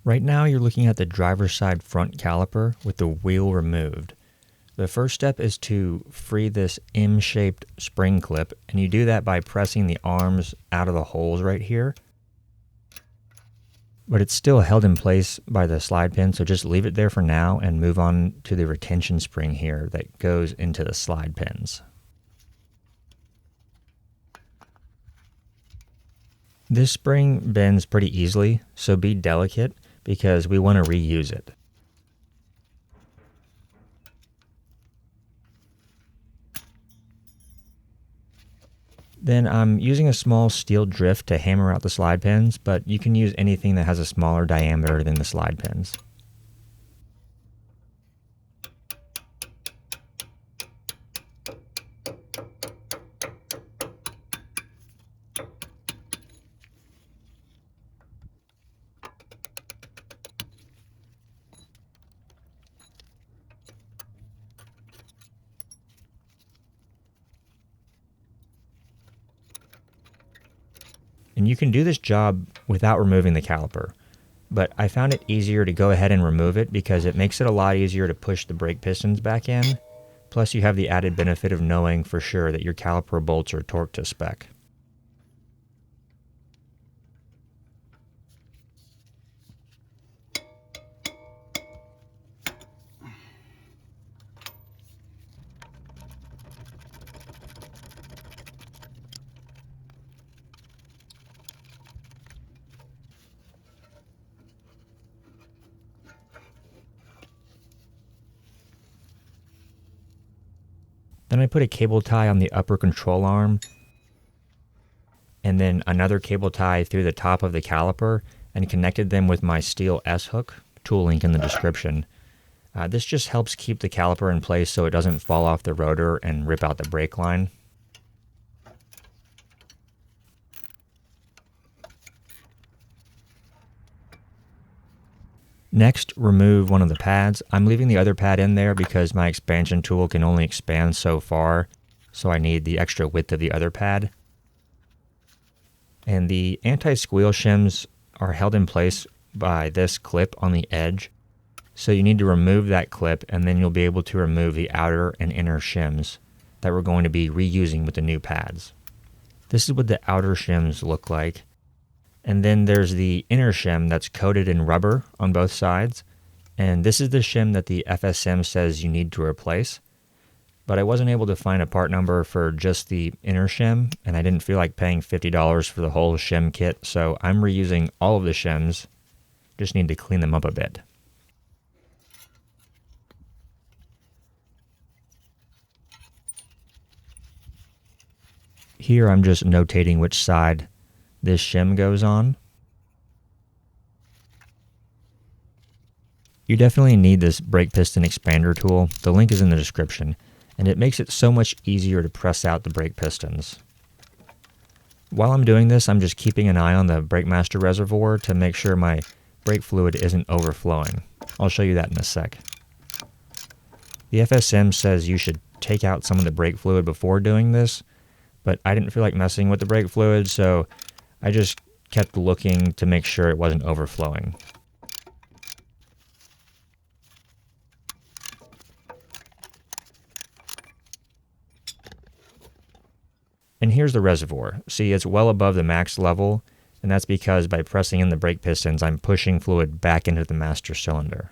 Right now you're looking at the driver's side front caliper with the wheel removed. The first step is to free this M-shaped spring clip, and you do that by pressing the arms out of the holes right here. But it's still held in place by the slide pin, so just leave it there for now and move on to the retention spring here that goes into the slide pins. This spring bends pretty easily, so be delicate because we want to reuse it. Then I'm using a small steel drift to hammer out the slide pins, but you can use anything that has a smaller diameter than the slide pins. And you can do this job without removing the caliper, but I found it easier to go ahead and remove it because it makes it a lot easier to push the brake pistons back in. Plus you have the added benefit of knowing for sure that your caliper bolts are torqued to spec. Then I put a cable tie on the upper control arm, and then another cable tie through the top of the caliper and connected them with my steel S-hook, tool link in the description. This just helps keep the caliper in place so it doesn't fall off the rotor and rip out the brake line. Next, remove one of the pads. I'm leaving the other pad in there because my expansion tool can only expand so far, so I need the extra width of the other pad. And the anti-squeal shims are held in place by this clip on the edge. So you need to remove that clip, and then you'll be able to remove the outer and inner shims that we're going to be reusing with the new pads. This is what the outer shims look like. And then there's the inner shim that's coated in rubber on both sides. And this is the shim that the FSM says you need to replace. But I wasn't able to find a part number for just the inner shim, and I didn't feel like paying $50 for the whole shim kit, so I'm reusing all of the shims. Just need to clean them up a bit. Here I'm just notating which side this shim goes on. You definitely need this brake piston expander tool. The link is in the description, and it makes it so much easier to press out the brake pistons. While I'm doing this, I'm just keeping an eye on the brake master reservoir to make sure my brake fluid isn't overflowing. I'll show you that in a sec. The FSM says you should take out some of the brake fluid before doing this, but I didn't feel like messing with the brake fluid, so I just kept looking to make sure it wasn't overflowing. And here's the reservoir. See, it's well above the max level, and that's because by pressing in the brake pistons, I'm pushing fluid back into the master cylinder.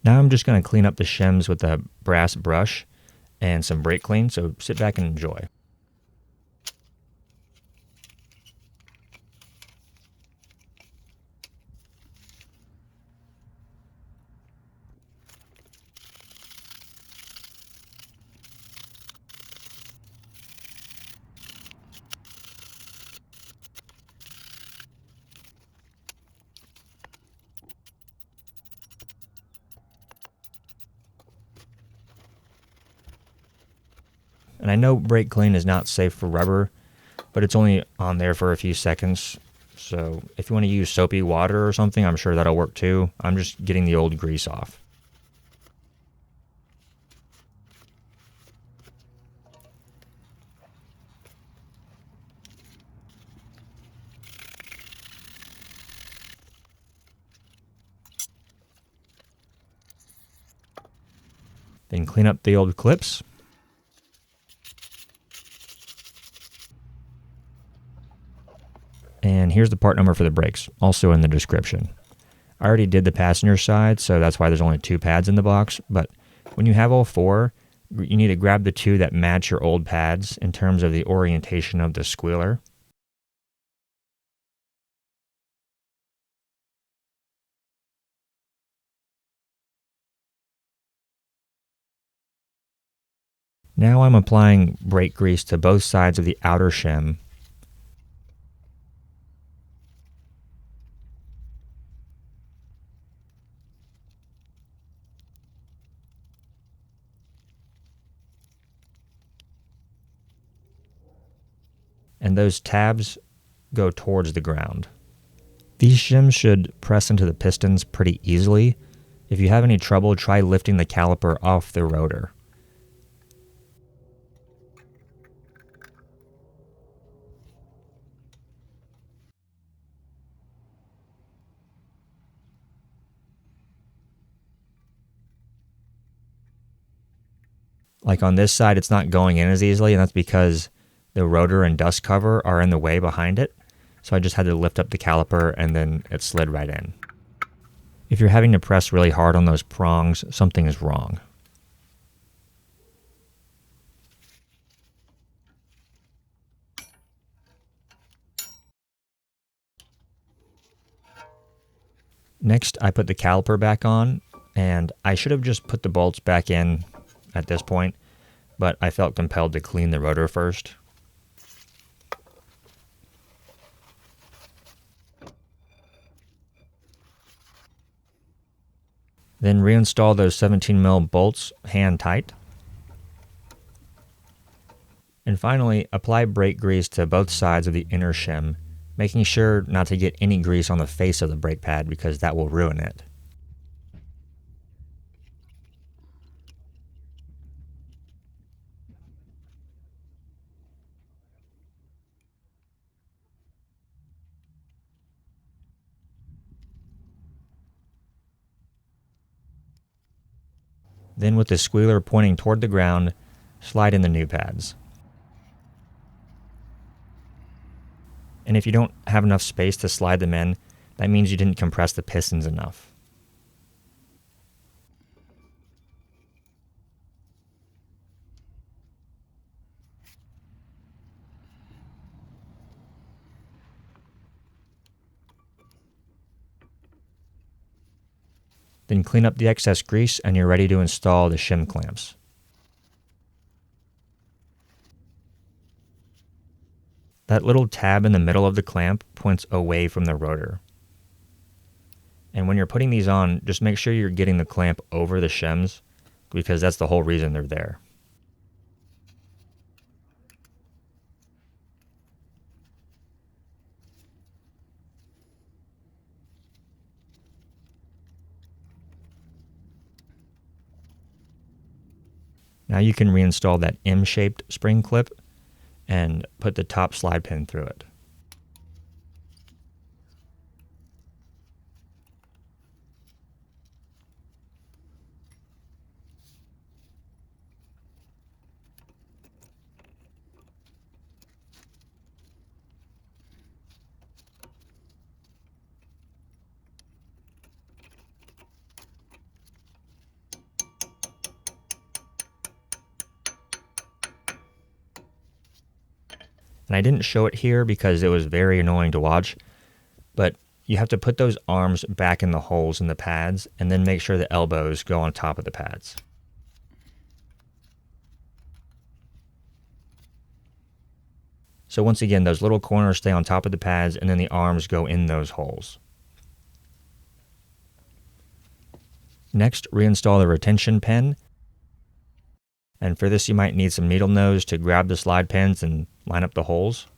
Now I'm just going to clean up the shims with a brass brush and some brake clean, so sit back and enjoy. And I know brake clean is not safe for rubber, but it's only on there for a few seconds. So if you want to use soapy water or something, I'm sure that'll work too. I'm just getting the old grease off. Then clean up the old clips. And here's the part number for the brakes, also in the description. I already did the passenger side, so that's why there's only 2 pads in the box, but when you have all 4, you need to grab the 2 that match your old pads in terms of the orientation of the squealer. Now I'm applying brake grease to both sides of the outer shim. And those tabs go towards the ground. These shims should press into the pistons pretty easily. If you have any trouble, try lifting the caliper off the rotor. Like on this side, it's not going in as easily, and that's because the rotor and dust cover are in the way behind it. So I just had to lift up the caliper and then it slid right in. If you're having to press really hard on those prongs, something is wrong. Next, I put the caliper back on, and I should have just put the bolts back in at this point, but I felt compelled to clean the rotor first. Then reinstall those 17mm bolts hand tight. And finally, apply brake grease to both sides of the inner shim, making sure not to get any grease on the face of the brake pad because that will ruin it. Then with the squealer pointing toward the ground, slide in the new pads. And if you don't have enough space to slide them in, that means you didn't compress the pistons enough. Then clean up the excess grease and you're ready to install the shim clamps. That little tab in the middle of the clamp points away from the rotor. And when you're putting these on, just make sure you're getting the clamp over the shims because that's the whole reason they're there. Now you can reinstall that M-shaped spring clip and put the top slide pin through it. And I didn't show it here because it was very annoying to watch, but you have to put those arms back in the holes in the pads and then make sure the elbows go on top of the pads. So once again, those little corners stay on top of the pads and then the arms go in those holes. Next, reinstall the retention pin. And for this, you might need some needle nose to grab the slide pins and line up the holes.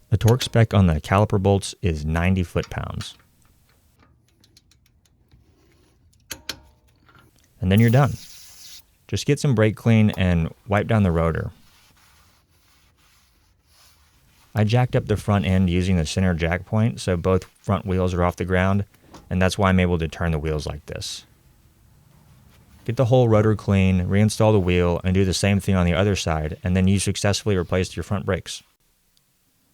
The torque spec on the caliper bolts is 90 foot-pounds. And then you're done. Just get some brake clean and wipe down the rotor. I jacked up the front end using the center jack point so both front wheels are off the ground, and that's why I'm able to turn the wheels like this. Get the whole rotor clean, reinstall the wheel, and do the same thing on the other side, and then you successfully replaced your front brakes.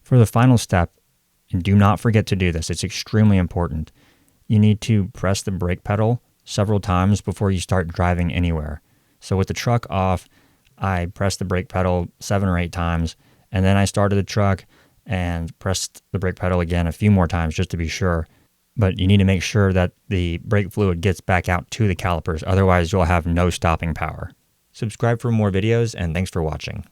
For the final step, and do not forget to do this, it's extremely important, you need to press the brake pedal several times before you start driving anywhere. So with the truck off, I pressed the brake pedal 7 or 8 times, and then I started the truck and pressed the brake pedal again a few more times just to be sure. But you need to make sure that the brake fluid gets back out to the calipers, otherwise you'll have no stopping power. Subscribe for more videos, and thanks for watching.